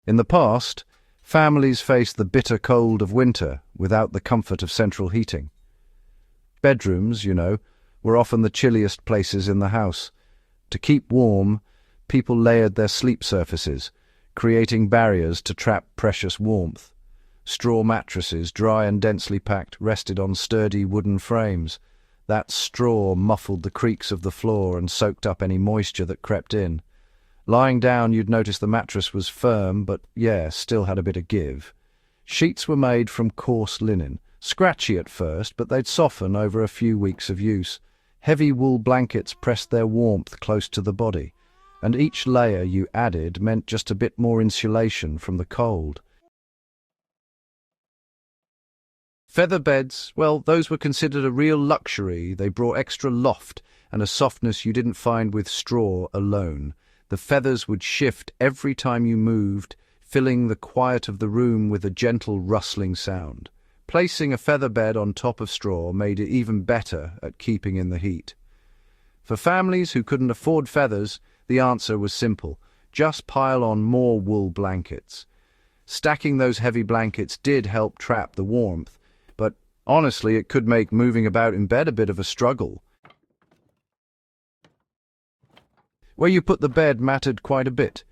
In the past, families faced the bitter cold of winter without the comfort of central heating. Bedrooms, were often the chilliest places in the house. To keep warm, people layered their sleep surfaces, creating barriers to trap precious warmth. Straw mattresses, dry and densely packed, rested on sturdy wooden frames. That straw muffled the creaks of the floor and soaked up any moisture that crept in. Lying down, you'd notice the mattress was firm, but still had a bit of give. Sheets were made from coarse linen, scratchy at first, but they'd soften over a few weeks of use. Heavy wool blankets pressed their warmth close to the body, and each layer you added meant just a bit more insulation from the cold. Feather beds, well, those were considered a real luxury. They brought extra loft and a softness you didn't find with straw alone. The feathers would shift every time you moved, filling the quiet of the room with a gentle rustling sound. Placing a feather bed on top of straw made it even better at keeping in the heat. For families who couldn't afford feathers, the answer was simple: just pile on more wool blankets. Stacking those heavy blankets did help trap the warmth, but honestly, it could make moving about in bed a bit of a struggle. Where you put the bed mattered quite a bit.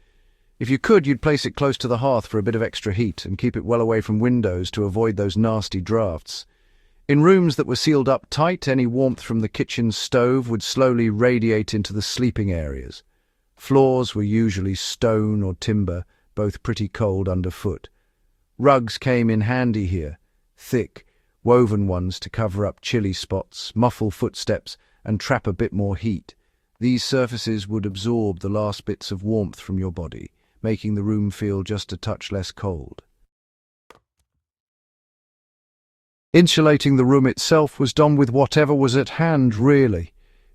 If you could, you'd place it close to the hearth for a bit of extra heat and keep it well away from windows to avoid those nasty drafts. In rooms that were sealed up tight, any warmth from the kitchen stove would slowly radiate into the sleeping areas. Floors were usually stone or timber, both pretty cold underfoot. Rugs came in handy here, thick, woven ones to cover up chilly spots, muffle footsteps, and trap a bit more heat. These surfaces would absorb the last bits of warmth from your body, making the room feel just a touch less cold. Insulating the room itself was done with whatever was at hand, really.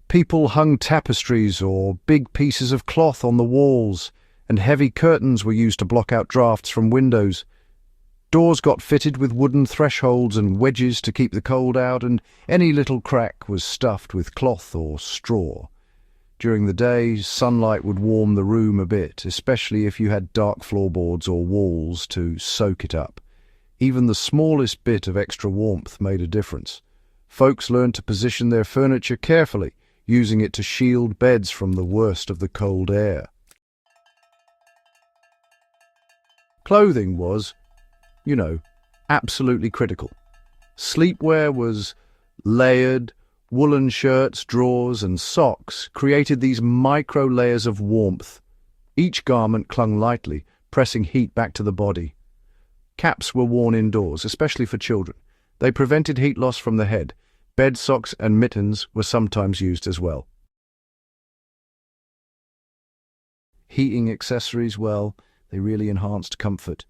People hung tapestries or big pieces of cloth on the walls, and heavy curtains were used to block out drafts from windows. Doors got fitted with wooden thresholds and wedges to keep the cold out, and any little crack was stuffed with cloth or straw. During the day, sunlight would warm the room a bit, especially if you had dark floorboards or walls to soak it up. Even the smallest bit of extra warmth made a difference. Folks learned to position their furniture carefully, using it to shield beds from the worst of the cold air. Clothing was, absolutely critical. Sleepwear was layered. Woolen shirts, drawers, and socks created these micro layers of warmth. Each garment clung lightly, pressing heat back to the body. Caps were worn indoors, especially for children. They prevented heat loss from the head. Bed socks and mittens were sometimes used as well. Heating accessories, well, they really enhanced comfort.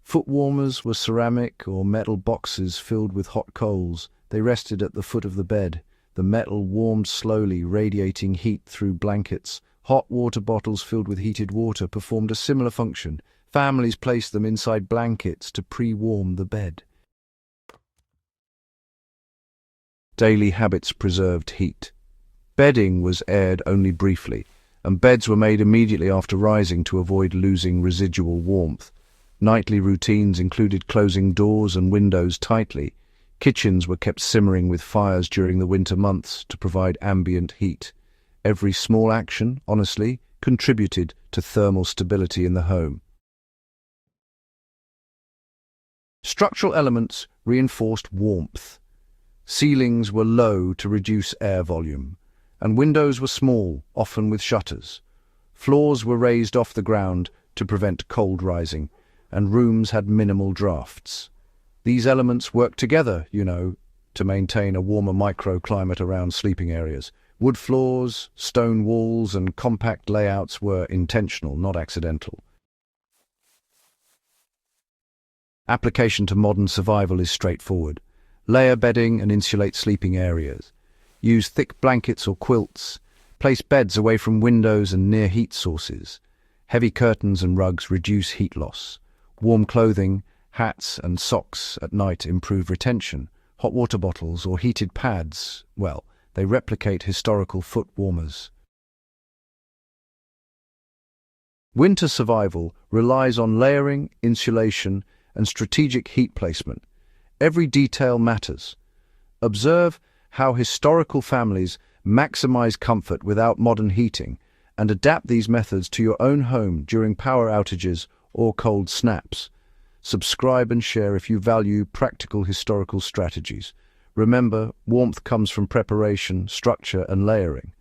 Foot warmers were ceramic or metal boxes filled with hot coals. They rested at the foot of the bed. The metal warmed slowly, radiating heat through blankets. Hot water bottles filled with heated water performed a similar function. Families placed them inside blankets to pre-warm the bed. Daily habits preserved heat. Bedding was aired only briefly, and beds were made immediately after rising to avoid losing residual warmth. Nightly routines included closing doors and windows tightly. Kitchens were kept simmering with fires during the winter months to provide ambient heat. Every small action, honestly, contributed to thermal stability in the home. Structural elements reinforced warmth. Ceilings were low to reduce air volume, and windows were small, often with shutters. Floors were raised off the ground to prevent cold rising, and rooms had minimal drafts. These elements worked together, to maintain a warmer microclimate around sleeping areas. Wood floors, stone walls, and compact layouts were intentional, not accidental. Application to modern survival is straightforward. Layer bedding and insulate sleeping areas. Use thick blankets or quilts. Place beds away from windows and near heat sources. Heavy curtains and rugs reduce heat loss. Warm clothing, hats and socks at night improve retention. Hot water bottles or heated pads, well, they replicate historical foot warmers. Winter survival relies on layering, insulation, and strategic heat placement. Every detail matters. Observe how historical families maximize comfort without modern heating and adapt these methods to your own home during power outages or cold snaps. Subscribe and share if you value practical historical strategies. Remember, warmth comes from preparation, structure, and layering.